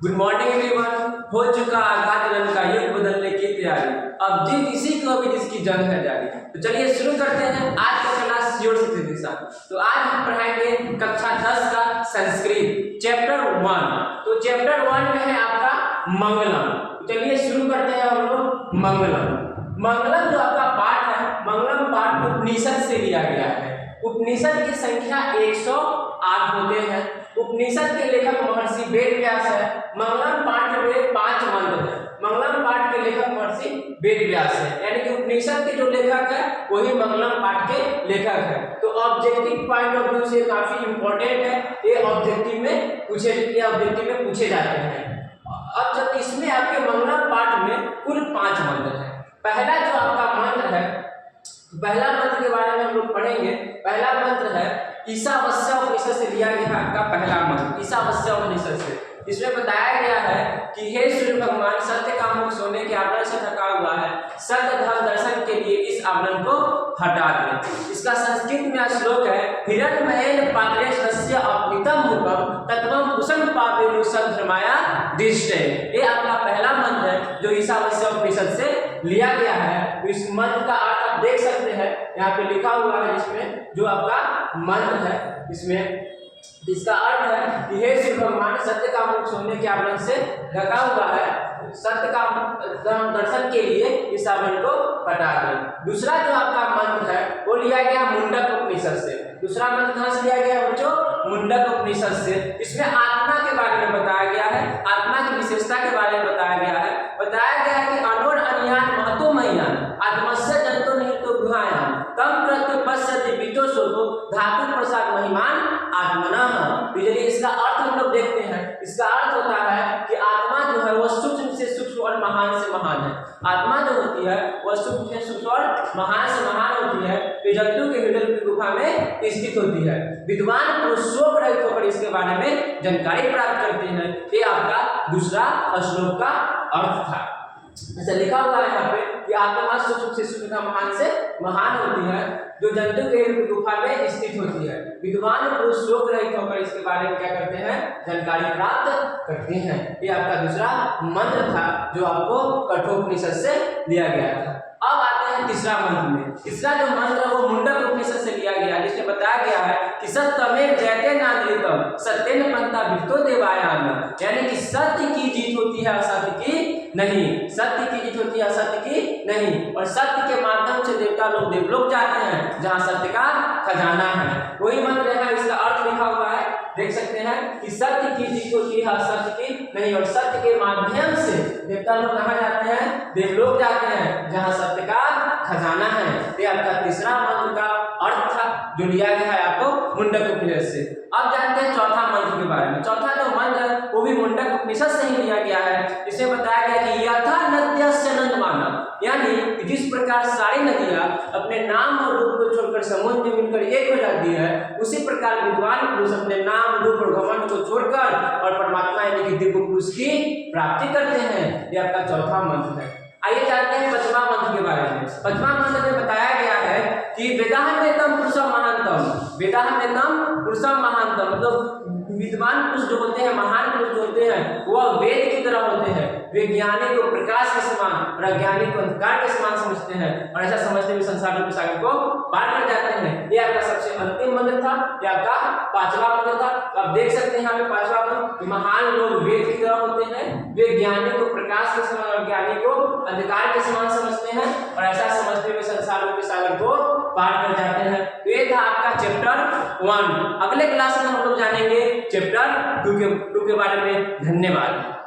Good morning everyone. हो चुका आगाज रन का युग बदलने की तैयारी, अब जीत इसी को अभी जिसकी जंग है जारी। तो चलिए शुरू करते हैं आज का क्लास योर शिक्षक के साथ। तो आज हम पढ़ाएंगे कक्षा 10 का संस्कृत चैप्टर 1। तो चैप्टर 1 में है आपका मंगलम। तो चलिए शुरू करते हैं हम लोग मंगलम। मंगलम जो आपका पाठ है, मंगलम पाठ उपनिषद से लिया गया है। उपनिषद की संख्या 108 होते हैं। उपनिषद के लेखक महर्षि वेद व्यास है। मंगलम पाठ में 5 मंत्र है। मंगलम पाठ के लेखक महर्षि वेद व्यास है, यानी कि उपनिषद के जो लेखक है वही मंगलम पाठ के लेखक है। तो ऑब्जेक्टिव पॉइंट ऑफ व्यू से काफी इंपॉर्टेंट है, ये ऑब्जेक्टिव में पूछे जाते हैं। अब जब इसमें आपके मंगलम पाठ में कुल 5 मंत्र है। पहला जो आपका मंत्र है, पहला मंत्र के बारे में हम लोग पढ़ेंगे। पहला मंत्र है ईशावास्य उपनिषद से लिया गया आपका पहला मंत्र, ईशावास्य उपनिषद से। इसमें बताया गया है कि हे सूर्य भगवान, सत्य का मुख सोने के आवरण से ढका हुआ है, सत्य धर्म दर्शन के लिए इस आवरण को हटा दें। इसका संस्कृत में श्लोक है हिरण्मयेन पात्रेशस्य अपनीतम मुखम तत्वम कुशल पापेनु सद्धर्माया दिष्टे। ये आपका पहला मंत्र है जो ईशावास्य उपनिषद से लिया गया है। इस मंत्र का अर्थ आप देख सकते हैं, यहाँ पे लिखा हुआ है इसमें जो आपका मंत्र है। इसमें इसका अर्थ है कि हे शिव भगवान, सत्य का मुख सोने के आवरण से ढका हुआ है, सत्य का दर्शन के लिए इस आवरण को हटा दें। दूसरा जो आपका मंत्र है वो लिया गया मुंडक उपनिषद से। दूसरा मंत्र कहाँ से लिया गया बच्चों? मुंडक उपनिषद से। इसमें आत्मा के बारे में बताया गया है, आत्मा की विशेषता के बारे में बताया गया है। बताया गया है कि अनोर अनियान महतो मयान आत्मस्य जंतो नहीं तो गुहायान तम प्रत्युपश्यति वितो सोतो धातु प्रसाद महिमान आत्मना। चलिए इसका अर्थ हम लोग देखते हैं। इसका अर्थ होता है कि आत्मा जो है वो सूक्ष्म से सूक्ष्म और महान से महान है। आत्मा जो होती है वह सूक्ष्म से सूक्ष्म और महान से महान होती है, तो जंतु के हृदय की गुफा में स्थित होती है। विद्वान पुरुष शोक रहित होकर इसके बारे में जानकारी प्राप्त करते हैं। ये आपका दूसरा श्लोक का अर्थ था। ऐसा लिखा हुआ है यहाँ पे कि आत्मा सूक्ष्म से सूक्ष्म महान से महान होती है, जो जंतु के गुफा में स्थित होती है। विद्वान पुरुष शोक रहित होकर इसके बारे में क्या करते हैं? जानकारी प्राप्त करते हैं। ये आपका दूसरा मंत्र था जो आपको कठोपनिषद से लिया गया था। अब आते हैं तीसरा मंत्र में। तीसरा जो मंत्र है वो मुंडक उपनिषद से लिया गया, जिसमें बताया गया है कि सत्यमेव जयते नान्द्रितम सत्येन पंथा विष्टो देवायान, यानी कि सत्य की जीत होती है असत्य की नहीं, सत्य की जीत होती है असत्य की नहीं, और सत्य के माध्यम से देवता लोग देवलोक जाते हैं जहाँ सत्य का खजाना है। वही मंत्र है, इसका अर्थ लिखा हुआ है, देख सकते हैं कि सत्य की जीत होती है असत्य की नहीं, और सत्य के माध्यम से देवता लोग कहाँ जाते हैं? देवलोक जाते हैं जहाँ सत्य का खजाना है। ये आपका तीसरा मंत्र का अर्थ था जो लिया गया है आपको मुंडक उपनिषद से। अब जानते हैं चौथा मंत्र के बारे में। चौथा जो मंत्र है वो भी मुंडक उपनिषद से ही लिया गया है। इसमें बताया गया कि यथा नद्यस्य नंदमाना, यानी जिस प्रकार सारी नदियां अपने नाम और रूप को छोड़कर समुद्र में मिलकर एक हो जाती है, उसी प्रकार विद्वान पुरुष अपने नाम रूप और घमंड को छोड़कर और परमात्मा यानी कि दिव्य पुरुष की प्राप्ति करते हैं। यह आपका चौथा मंत्र है। आइए जानते हैं पांचवा मंत्र के बारे में। पांचवा मंत्र में बताया गया है कि वेदाहमेतम पुरुषम महानतम, वेदाहमेतम पुरुषम महानतम, मतलब विद्वान पुरुष जो होते हैं, महान पुरुष जो होते हैं, वह वेद की तरह होते हैं। वे ज्ञानी को प्रकाश के समान और अज्ञानी को अंधकार के समान समझते हैं, और ऐसा समझते हुए संसार रूपी सागर को पार कर जाते हैं। ये आपका सबसे अंतिम मंत्र था, ये आपका पांचवा मंत्र था। तो आप देख सकते हैं यहाँ पे पांचवा मंत्र, महान लोग वेद की तरह होते हैं, वे ज्ञानी को प्रकाश के समान और अज्ञानी को अंधकार के समान समझते हैं, और ऐसा समझते हुए संसार रूपी सागर को पार कर जाते हैं। तो ये था आपका चैप्टर 1। अगले क्लास में हम लोग जानेंगे चैप्टर 2 के बारे में। धन्यवाद।